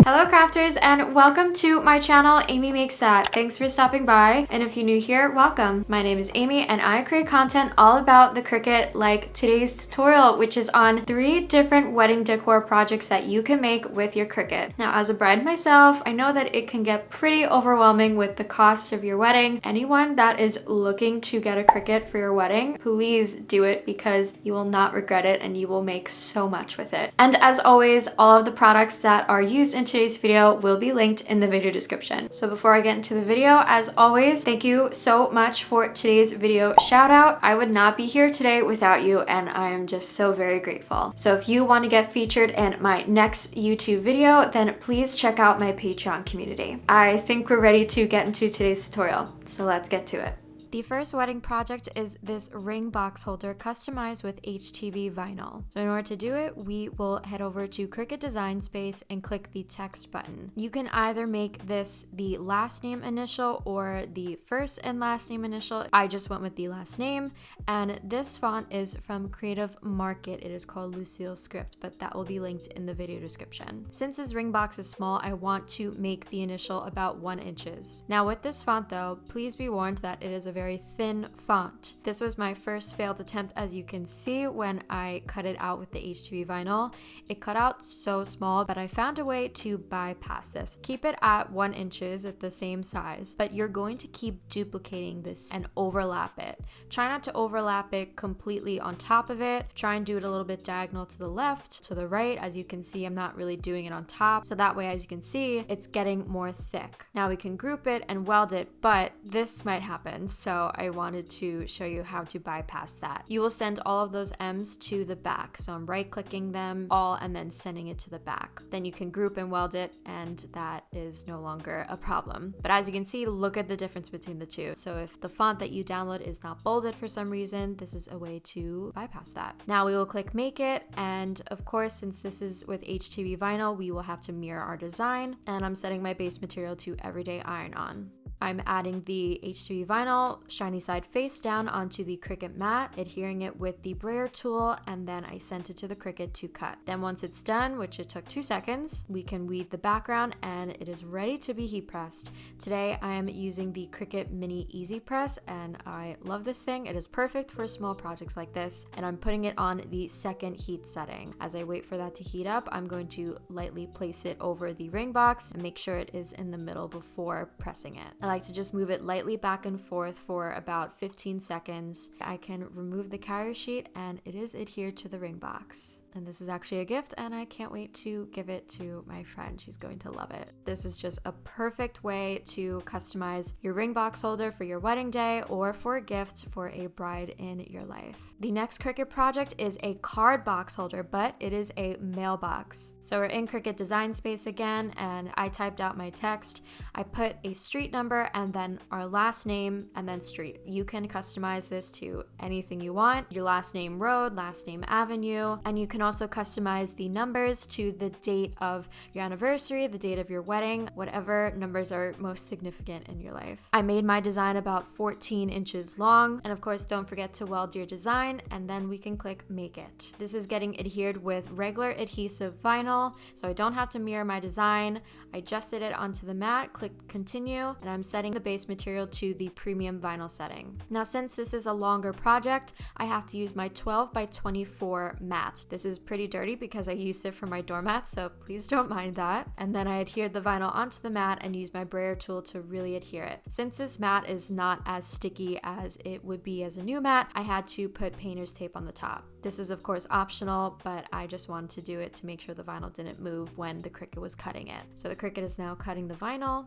Hello crafters, and welcome to my channel, Amy Makes That. Thanks for stopping by, and if you're new here, welcome. My name is Amy and I create content all about the Cricut, like today's tutorial, which is on 3 different wedding decor projects that you can make with your Cricut. Now, as a bride myself, I know that it can get pretty overwhelming with the cost of your wedding. Anyone that is looking to get a Cricut for your wedding, please do it because you will not regret it and you will make so much with it. And as always, all of the products that are used in today's video will be linked in the video description. So before I get into the video, as always, thank you so much for today's video shout out. I would not be here today without you, and I am just so very grateful. So if you want to get featured in my next YouTube video, then please check out my Patreon community. I think we're ready to get into today's tutorial, so let's get to it. The first wedding project is this ring box holder customized with HTV vinyl. So in order to do it, we will head over to Cricut Design Space and click the text button. You can either make this the last name initial or the first and last name initial. I just went with the last name, and this font is from Creative Market. It is called Lucille Script, but that will be linked in the video description. Since this ring box is small, I want to make the initial about 1 inches. Now with this font though, please be warned that it is a very thin font. This was my first failed attempt, as you can see when I cut it out with the HTV vinyl. It cut out so small, but I found a way to bypass this. Keep it at 1 inches at the same size, but you're going to keep duplicating this and overlap it. Try not to overlap it completely on top of it. Try and do it a little bit diagonal to the left, to the right. As you can see, I'm not really doing it on top. So that way, as you can see, it's getting more thick. Now we can group it and weld it, but this might happen. So I wanted to show you how to bypass that. You will send all of those M's to the back. So I'm right clicking them all and then sending it to the back. Then you can group and weld it, and that is no longer a problem. But as you can see, look at the difference between the two. So if the font that you download is not bolded for some reason, this is a way to bypass that. Now we will click Make It, and of course, since this is with HTV vinyl, we will have to mirror our design, and I'm setting my base material to Everyday Iron On. I'm adding the HTV vinyl shiny side face down onto the Cricut mat, adhering it with the brayer tool, and then I sent it to the Cricut to cut. Then once it's done, which it took 2 seconds, we can weed the background and it is ready to be heat pressed. Today I am using the Cricut Mini Easy Press, and I love this thing. It is perfect for small projects like this, and I'm putting it on the 2nd heat setting. As I wait for that to heat up, I'm going to lightly place it over the ring box and make sure it is in the middle before pressing it. I like to just move it lightly back and forth for about 15 seconds. I can remove the carrier sheet and it is adhered to the ring box. And this is actually a gift, and I can't wait to give it to my friend. She's going to love it. This is just a perfect way to customize your ring box holder for your wedding day or for a gift for a bride in your life. The next Cricut project is a card box holder, but it is a mailbox. So we're in Cricut Design Space again, and I typed out my text. I put a street number and then our last name and then street. You can customize this to anything you want. Your last name road, last name avenue, and you can also customize the numbers to the date of your anniversary, the date of your wedding, whatever numbers are most significant in your life. I made my design about 14 inches long, and of course don't forget to weld your design, and then we can click Make It. This is getting adhered with regular adhesive vinyl, so I don't have to mirror my design. I adjusted it onto the mat, click Continue, and I'm setting the base material to the premium vinyl setting. Now since this is a longer project, I have to use my 12 by 24 mat. This is pretty dirty because I used it for my doormat, so please don't mind that. And then I adhered the vinyl onto the mat and used my brayer tool to really adhere it. Since this mat is not as sticky as it would be as a new mat, I had to put painter's tape on the top. This is of course optional, but I just wanted to do it to make sure the vinyl didn't move when the Cricut was cutting it. So the Cricut is now cutting the vinyl.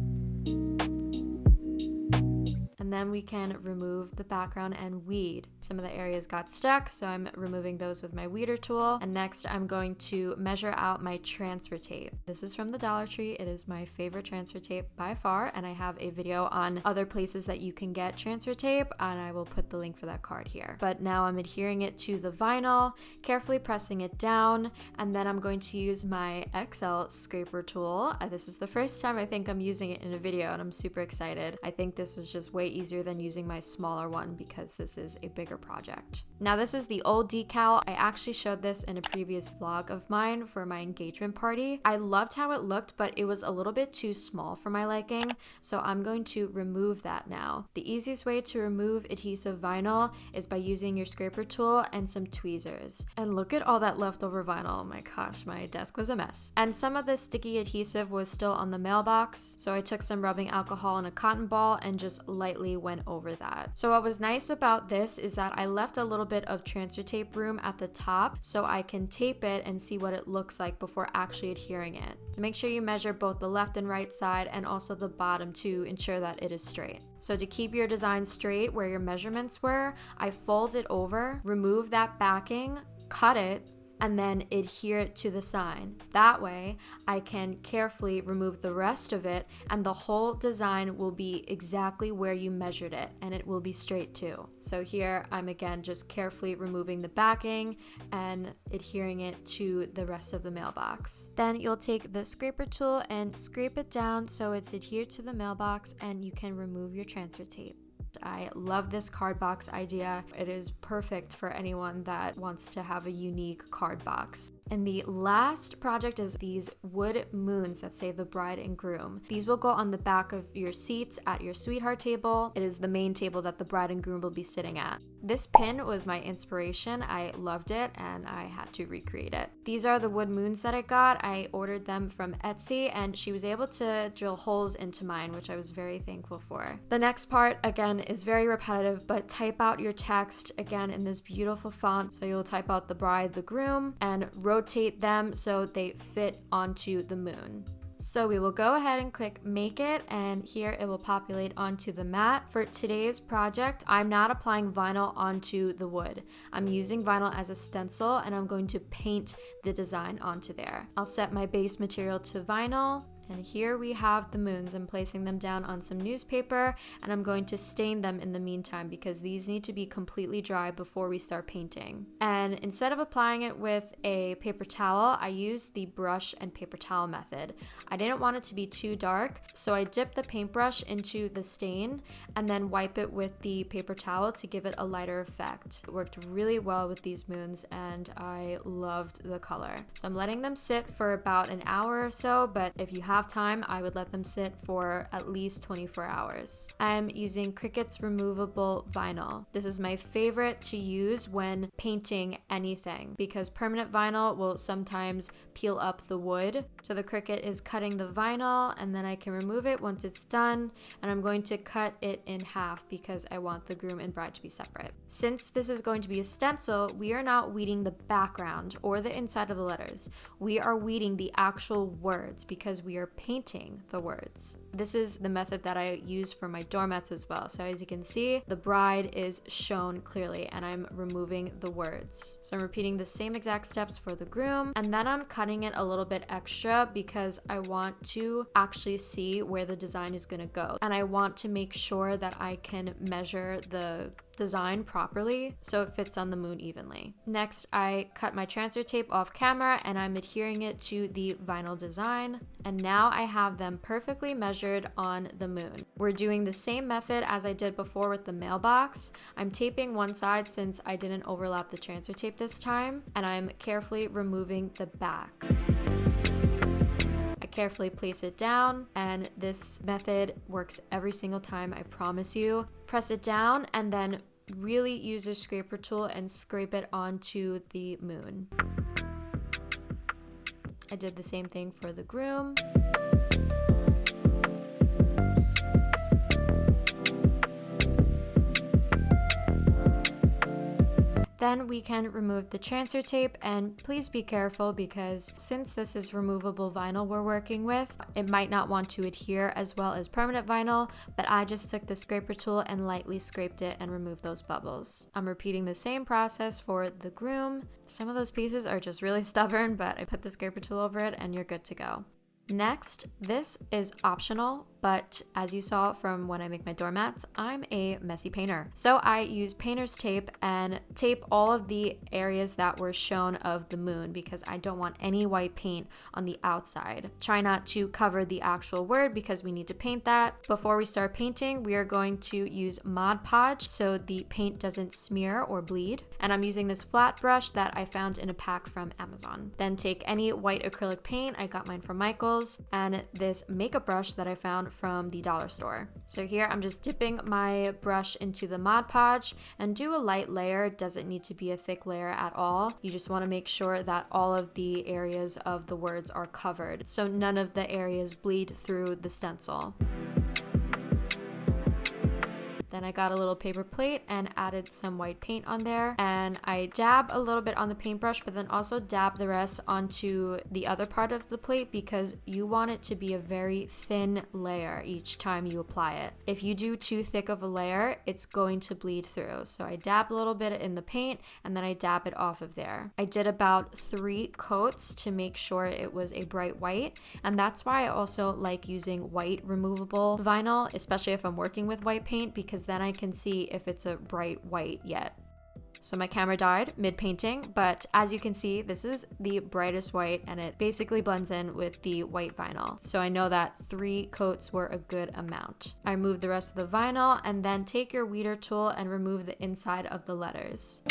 And then we can remove the background and weed. Some of the areas got stuck, so I'm removing those with my weeder tool. And next I'm going to measure out my transfer tape. This is from the Dollar Tree. It is my favorite transfer tape by far, and I have a video on other places that you can get transfer tape, and I will put the link for that card here. But now I'm adhering it to the vinyl, carefully pressing it down, and then I'm going to use my XL scraper tool. This is the first time I think I'm using it in a video, and I'm super excited. I think this was just way easier than using my smaller one because this is a bigger project. Now this is the old decal. I actually showed this in a previous vlog of mine for my engagement party. I loved how it looked, but it was a little bit too small for my liking, so I'm going to remove that now. The easiest way to remove adhesive vinyl is by using your scraper tool and some tweezers. And look at all that leftover vinyl. Oh my gosh, my desk was a mess. And some of the sticky adhesive was still on the mailbox, so I took some rubbing alcohol and a cotton ball and just lightly went over that. So what was nice about this is that I left a little bit of transfer tape room at the top so I can tape it and see what it looks like before actually adhering it. So make sure you measure both the left and right side and also the bottom to ensure that it is straight. So to keep your design straight where your measurements were, I fold it over, remove that backing, cut it, and then adhere it to the sign. That way, I can carefully remove the rest of it and the whole design will be exactly where you measured it, and it will be straight too. So here, I'm again just carefully removing the backing and adhering it to the rest of the mailbox. Then you'll take the scraper tool and scrape it down so it's adhered to the mailbox, and you can remove your transfer tape. I love this card box idea. It is perfect for anyone that wants to have a unique card box. And the last project is these wood moons that say the bride and groom. These will go on the back of your seats at your sweetheart table. It is the main table that the bride and groom will be sitting at. This pin was my inspiration. I loved it and I had to recreate it. These are the wood moons that I got. I ordered them from Etsy and she was able to drill holes into mine, which I was very thankful for. The next part, again, is very repetitive, but type out your text again in this beautiful font. So you'll type out the bride, the groom, and rotate them so they fit onto the moon. So we will go ahead and click make it, and here it will populate onto the mat. For today's project, I'm not applying vinyl onto the wood. I'm using vinyl as a stencil and I'm going to paint the design onto there. I'll set my base material to vinyl. And here we have the moons. I'm placing them down on some newspaper and I'm going to stain them in the meantime because these need to be completely dry before we start painting. And instead of applying it with a paper towel, I used the brush and paper towel method. I didn't want it to be too dark, so I dipped the paintbrush into the stain and then wipe it with the paper towel to give it a lighter effect. It worked really well with these moons and I loved the color. So I'm letting them sit for about an hour or so, but if you have time, I would let them sit for at least 24 hours. I'm using Cricut's removable vinyl. This is my favorite to use when painting anything because permanent vinyl will sometimes peel up the wood. So the Cricut is cutting the vinyl and then I can remove it once it's done, and I'm going to cut it in half because I want the groom and bride to be separate. Since this is going to be a stencil, we are not weeding the background or the inside of the letters. We are weeding the actual words because we are painting the words. This is the method that I use for my doormats as well. So as you can see, the bride is shown clearly and I'm removing the words. So I'm repeating the same exact steps for the groom, and then I'm cutting it a little bit extra because I want to actually see where the design is going to go. And I want to make sure that I can measure the design properly so it fits on the moon evenly. Next, I cut my transfer tape off camera and I'm adhering it to the vinyl design. And now I have them perfectly measured on the moon. We're doing the same method as I did before with the mailbox. I'm taping one side since I didn't overlap the transfer tape this time, and I'm carefully removing the back. I carefully place it down, and this method works every single time, I promise you. Press it down and then really use your scraper tool and scrape it onto the moon. I did the same thing for the groom. Then we can remove the transfer tape, and please be careful because since this is removable vinyl we're working with, it might not want to adhere as well as permanent vinyl, but I just took the scraper tool and lightly scraped it and removed those bubbles. I'm repeating the same process for the groom. Some of those pieces are just really stubborn, but I put the scraper tool over it and you're good to go. Next, this is optional, but as you saw from when I make my doormats, I'm a messy painter. So I use painter's tape and tape all of the areas that were shown of the moon because I don't want any white paint on the outside. Try not to cover the actual word because we need to paint that. Before we start painting, we are going to use Mod Podge so the paint doesn't smear or bleed. And I'm using this flat brush that I found in a pack from Amazon. Then take any white acrylic paint, I got mine from Michael's, and this makeup brush that I found from the dollar store. So here I'm just dipping my brush into the Mod Podge and do a light layer. It doesn't need to be a thick layer at all. You just want to make sure that all of the areas of the words are covered, so none of the areas bleed through the stencil. Then I got a little paper plate and added some white paint on there, and I dab a little bit on the paintbrush, but then also dab the rest onto the other part of the plate because you want it to be a very thin layer each time you apply it. If you do too thick of a layer, it's going to bleed through. So I dab a little bit in the paint and then I dab it off of there. I did about 3 coats to make sure it was a bright white, and that's why I also like using white removable vinyl, especially if I'm working with white paint, because then I can see if it's a bright white yet. So my camera died mid-painting, but as you can see, this is the brightest white and it basically blends in with the white vinyl. So I know that 3 coats were a good amount. I removed the rest of the vinyl and then take your weeder tool and remove the inside of the letters.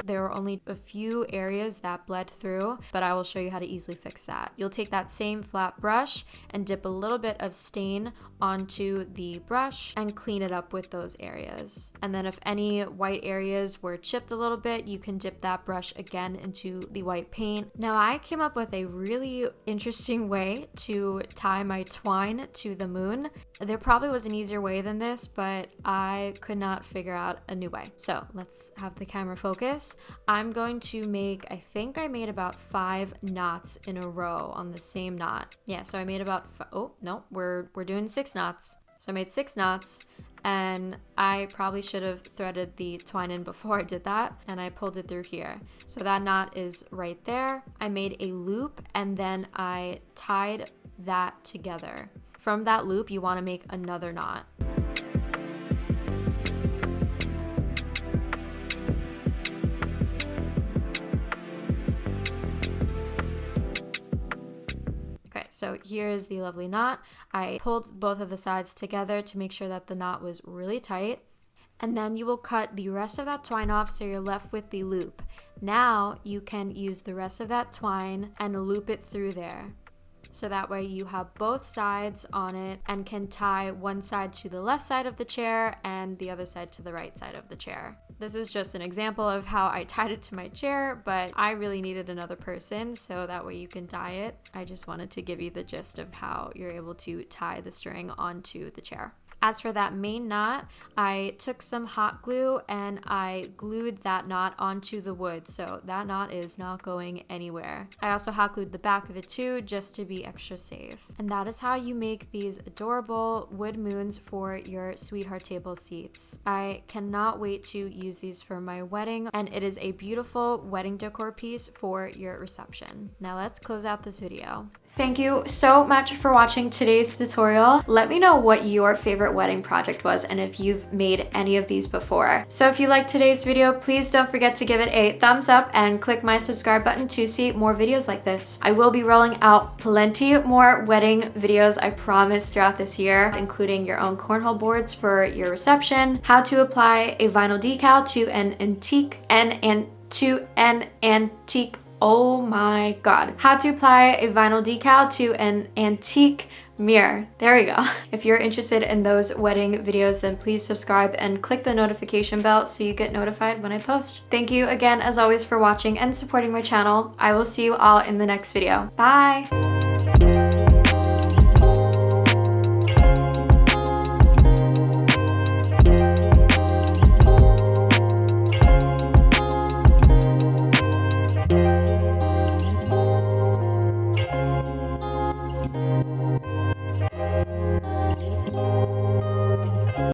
There were only a few areas that bled through, but I will show you how to easily fix that. You'll take that same flat brush and dip a little bit of stain onto the brush and clean it up with those areas. And then if any white areas were chipped a little bit, you can dip that brush again into the white paint. Now I came up with a really interesting way to tie my twine to the moon. There probably was an easier way than this, but I could not figure out a new way. So let's have the camera focus. I'm going to make, I think I made about 5 knots in a row on the same knot. Yeah, so I made about, oh, no, we're doing 6 knots. So I made 6 knots and I probably should have threaded the twine in before I did that, and I pulled it through here. So that knot is right there. I made a loop and then I tied that together. From that loop, you want to make another knot. Okay, so here's the lovely knot. I pulled both of the sides together to make sure that the knot was really tight. And then you will cut the rest of that twine off so you're left with the loop. Now you can use the rest of that twine and loop it through there. So that way you have both sides on it and can tie one side to the left side of the chair and the other side to the right side of the chair. This is just an example of how I tied it to my chair, but I really needed another person so that way you can tie it. I just wanted to give you the gist of how you're able to tie the string onto the chair. As for that main knot, I took some hot glue and I glued that knot onto the wood, so that knot is not going anywhere. I also hot glued the back of it too, just to be extra safe. And that is how you make these adorable wood moons for your sweetheart table seats. I cannot wait to use these for my wedding, and it is a beautiful wedding decor piece for your reception. Now let's close out this video. Thank you so much for watching today's tutorial. Let me know what your favorite wedding project was and if you've made any of these before. So if you liked today's video, please don't forget to give it a thumbs up and click my subscribe button to see more videos like this. I will be rolling out plenty more wedding videos, I promise, throughout this year, including your own cornhole boards for your reception, how to apply a vinyl decal to an antique oh my god. How to apply a vinyl decal to an antique mirror. There we go. If you're interested in those wedding videos, then please subscribe and click the notification bell so you get notified when I post. Thank you again, as always, for watching and supporting my channel. I will see you all in the next video. Bye!